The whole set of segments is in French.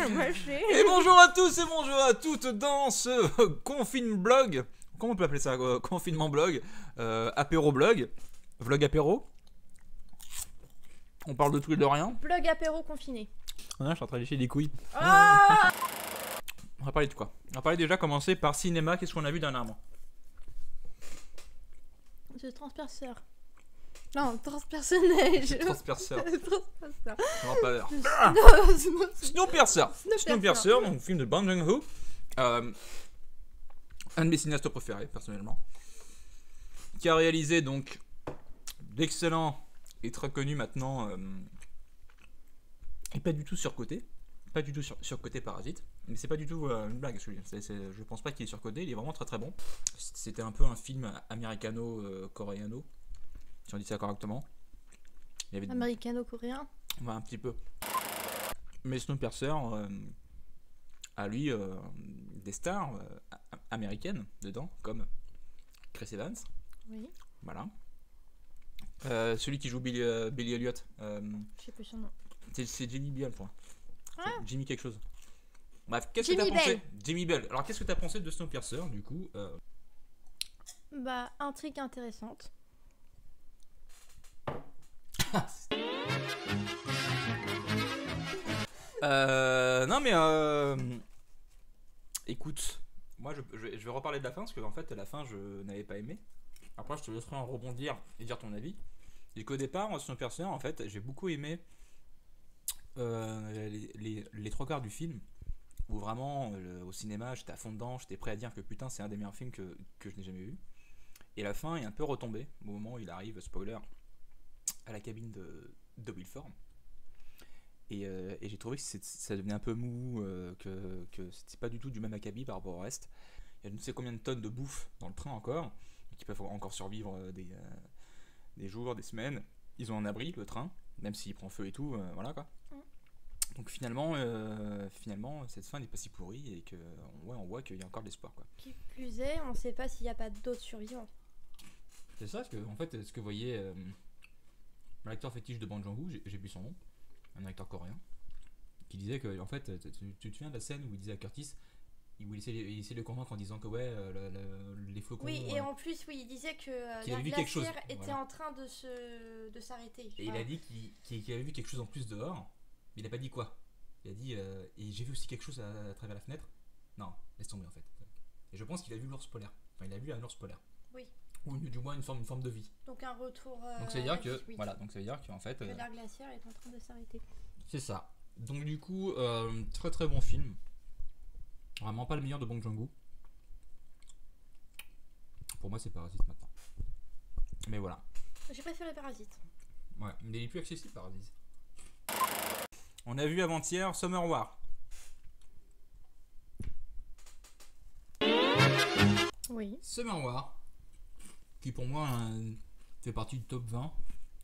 Et bonjour à tous et bonjour à toutes dans ce confine blog. Comment on peut appeler ça, confinement blog, apéro blog, vlog apéro. On parle de tout et de rien. Blog apéro confiné. Ah, je suis en train de lécher les couilles. Ah On va parler de quoi? On va parler déjà, commencer par cinéma. Qu'est-ce qu'on a vu dernièrement? Ce transperceur. Non, transpersonnage. Transperceur. Transperceur. Non, pas l'heure. Non, Snowpiercer. Snowpiercer. Snowpiercer, donc film de Bong Joon-ho. Un de mes cinéastes préférés, personnellement. Qui a réalisé donc d'excellents et très connu maintenant. Et pas du tout surcoté. Pas du tout surcoté Parasite. Mais c'est pas du tout une blague celui-là. Je pense pas qu'il est surcoté, il est vraiment très très bon. C'était un peu un film américano-coréano. Si on dit ça correctement. Il y avait américano-coréen. un petit peu. Mais Snowpiercer a lui des stars américaines dedans, comme Chris Evans. Oui. Voilà. Celui qui joue Billy Elliot. Je sais plus son nom. C'est Jimmy Bell, point. Ah. Jimmy quelque chose. Bref, qu'est-ce que t'as pensé? Jimmy Bell. Alors, qu'est-ce que t'as pensé de Snowpiercer, du coup Bah, intrigue intéressante. Non, mais écoute, moi je vais reparler de la fin parce que en fait, la fin, je n'avais pas aimé. Après, je te laisserai en rebondir et dire ton avis. Et qu'au départ, Snowpiercer, en fait, j'ai beaucoup aimé les trois quarts du film où vraiment au cinéma j'étais à fond dedans, j'étais prêt à dire que putain c'est un des meilleurs films que je n'ai jamais vu, et la fin est un peu retombée au moment où il arrive, spoiler, à la cabine de Will Form, et j'ai trouvé que ça devenait un peu mou, que c'était pas du tout du même acabit par rapport au reste. Il y a je ne sais combien de tonnes de bouffe dans le train encore, et qui peuvent encore survivre des jours, des semaines. Ils ont un abri, le train, même s'il prend feu et tout, voilà quoi. Donc finalement, cette fin n'est pas si pourrie, et que on voit qu'il y a encore de l'espoir, quoi. Qui plus est, on sait pas s'il n'y a pas d'autres survivants. C'est ça, parce que en fait, ce que voyait l'acteur fétiche de Bong Joon-ho, j'ai plus son nom, un acteur coréen, qui disait que en fait, tu te souviens de la scène où il disait à Curtis, où il essayait de le convaincre en disant que ouais, les flocons. Oui, et en plus, oui, il disait que qu'il la avait vu quelque chose, glacière était voilà, en train de s'arrêter. et il a dit qu'il avait vu quelque chose en plus dehors. Mais il a pas dit quoi. Il a dit et j'ai vu aussi quelque chose à travers la fenêtre. Non, laisse tomber en fait. Et je pense qu'il a vu l'ours polaire. Enfin, il a vu un ours polaire. Oui. Ou du moins une forme de vie. Donc un retour. Donc ça veut dire que oui. voilà, donc ça veut dire qu'en fait que la glacière est en train de s'arrêter. c'est ça. Donc du coup très très bon film. Vraiment pas le meilleur de Bong Joon-ho. Pour moi c'est Parasite maintenant. Mais voilà. J'ai préféré Parasite. Ouais, mais il est plus accessible Parasite. On a vu avant-hier Summer War. Oui. Summer War, qui pour moi fait partie du top 20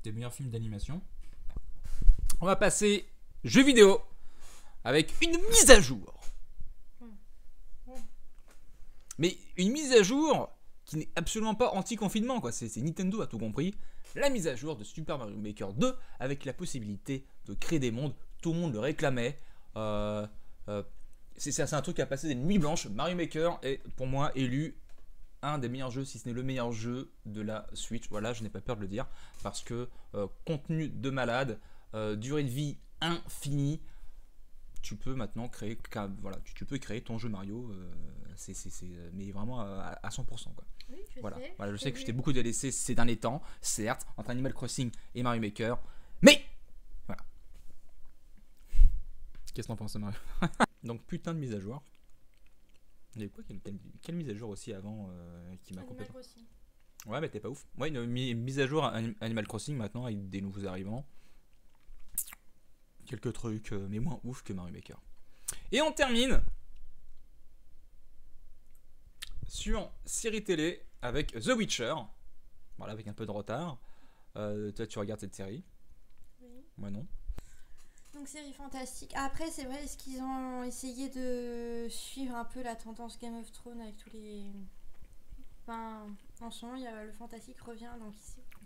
des meilleurs films d'animation. On va passer jeux vidéo avec une mise à jour. Mais une mise à jour qui n'est absolument pas anti-confinement, quoi. C'est Nintendo a tout compris. La mise à jour de Super Mario Maker 2 avec la possibilité de créer des mondes. Tout le monde le réclamait. C'est un truc qui a passé des nuits blanches. Mario Maker est pour moi élu un des meilleurs jeux, si ce n'est le meilleur jeu de la Switch. Voilà, je n'ai pas peur de le dire. Parce que contenu de malade, durée de vie infinie, tu peux maintenant créer, voilà, tu peux créer ton jeu Mario, mais vraiment à 100%, quoi. Oui, Voilà, je sais sais que j'étais beaucoup délaissé ces derniers temps, certes, entre Animal Crossing et Mario Maker, mais voilà. Qu'est-ce que t'en penses, Mario? Donc putain de mise à jour. Il y avait quoi, quelle mise à jour aussi avant qui m'a complètement... Ouais, mais t'es pas ouf. Ouais, une mise à jour Animal Crossing maintenant avec des nouveaux arrivants. Quelques trucs, mais moins ouf que Mario Maker. Et on termine sur série télé avec The Witcher. Voilà, avec un peu de retard. Toi, tu regardes cette série? Oui. Moi, non. Donc série fantastique. Après, c'est vrai, est-ce qu'ils ont essayé de suivre un peu la tendance Game of Thrones avec tous les... Enfin, en ce moment, il y a le fantastique revient, donc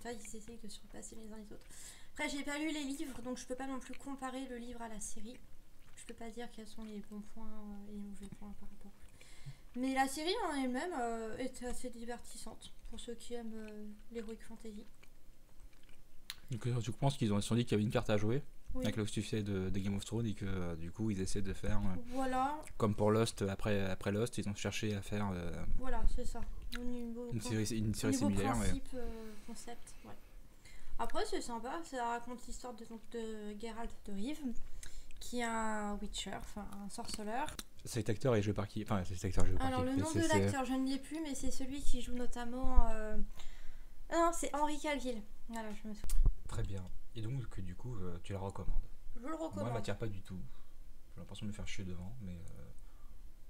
ils essayent de surpasser les uns les autres. Après, j'ai pas lu les livres, donc je peux pas non plus comparer le livre à la série. je peux pas dire quels sont les bons points et les mauvais points par rapport. Mais la série en elle-même est assez divertissante pour ceux qui aiment l'heroic fantasy. Donc tu penses qu'ils se sont dit qu'il y avait une carte à jouer Oui. avec le succès de Game of Thrones et que du coup ils essaient de faire Voilà, comme pour Lost après Lost, ils ont cherché à faire voilà, c'est ça. Au niveau, une série au niveau similaire. Ouais. principe, concept, ouais. Après, c'est sympa, ça raconte l'histoire de Geralt de Rive, qui est un Witcher, enfin un sorceleur. Cet acteur est joué par qui? Enfin, cet acteur est joué par Alors, qui? le nom de C'est- l'acteur, je ne l'ai plus, mais c'est celui qui joue notamment. Ah non, c'est Henry Cavill. Voilà, je me souviens. Très bien. Et donc, que du coup, tu la recommandes? Je le Moi, elle recommande. m'attire pas du tout. J'ai l'impression de me faire chier devant, mais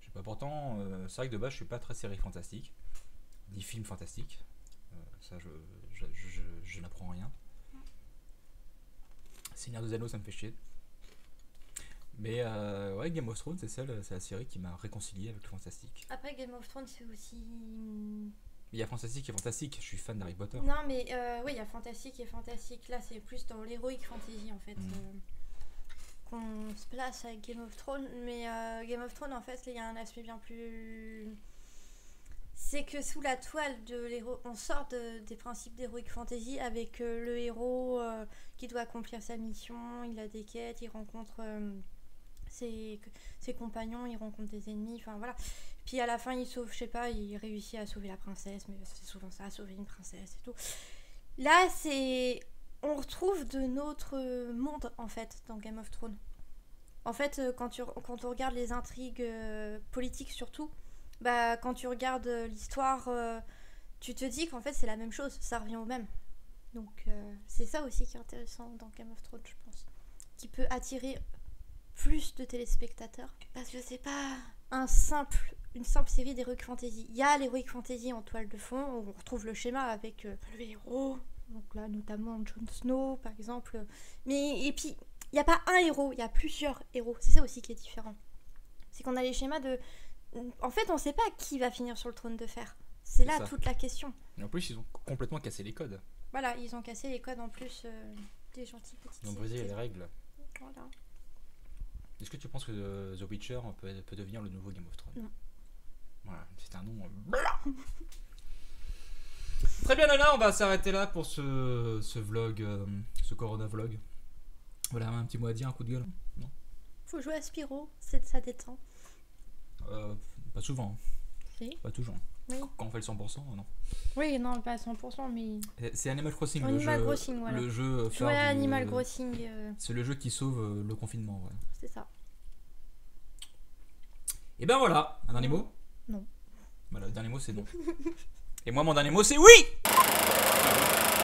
je sais pas. Pourtant, c'est vrai que de base, je suis pas très série fantastique, ni film fantastique. Ça, je n'apprends rien. Seigneur des Anneaux, ça me fait chier. Mais ouais, Game of Thrones, c'est la série qui m'a réconcilié avec le fantastique. Après, Game of Thrones, c'est aussi. Il y a fantastique et fantastique. Je suis fan d'Harry Potter. Non, mais oui, il y a fantastique et fantastique. Là, c'est plus dans l'heroic fantasy en fait. Qu'on se place avec Game of Thrones. Mais Game of Thrones, en fait, il y a un aspect bien plus. C'est que sous la toile de l'héros, on sort des principes d'heroic fantasy avec le héros qui doit accomplir sa mission. Il a des quêtes, il rencontre ses compagnons, il rencontre des ennemis. Enfin voilà. Puis à la fin, il sauve, je sais pas, il réussit à sauver la princesse, mais c'est souvent ça, sauver une princesse et tout. Là, on retrouve de notre monde en fait dans Game of Thrones. En fait, quand on regarde les intrigues politiques surtout, bah quand tu regardes l'histoire, tu te dis qu'en fait c'est la même chose, ça revient au même. Donc c'est ça aussi qui est intéressant dans Game of Thrones, je pense, qui peut attirer plus de téléspectateurs, parce que c'est pas une simple série d'heroic fantasy. Il y a l'heroic fantasy en toile de fond, on retrouve le schéma avec le héros, donc là notamment Jon Snow par exemple, et puis il n'y a pas un héros, il y a plusieurs héros, c'est ça aussi qui est différent. C'est qu'on a les schémas de... En fait, on sait pas qui va finir sur le trône de fer. C'est là ça. toute la question. Et en plus, ils ont complètement cassé les codes. Voilà, ils ont cassé les codes en plus des gentils petits. Ils ont brisé les règles. Voilà. Est-ce que tu penses que The Witcher peut devenir le nouveau Game of Thrones? Non. Voilà, c'est un nom. Très bien, Nana, on va s'arrêter là pour ce vlog, ce Corona vlog. Voilà, un petit mot à dire, un coup de gueule? Non. Faut jouer à Spyro, ça détend. Pas souvent. Si. Pas toujours. Oui. Quand on fait le 100%, non. Oui, non, pas à 100%, mais. C'est Animal Crossing, Animal le jeu. Crossing, voilà. Le jeu phare Jouer à du- Animal Crossing, C'est le jeu qui sauve le confinement, ouais. c'est ça. Et ben voilà, un dernier mot? Non. Voilà, le dernier mot c'est non. Et moi, mon dernier mot c'est oui!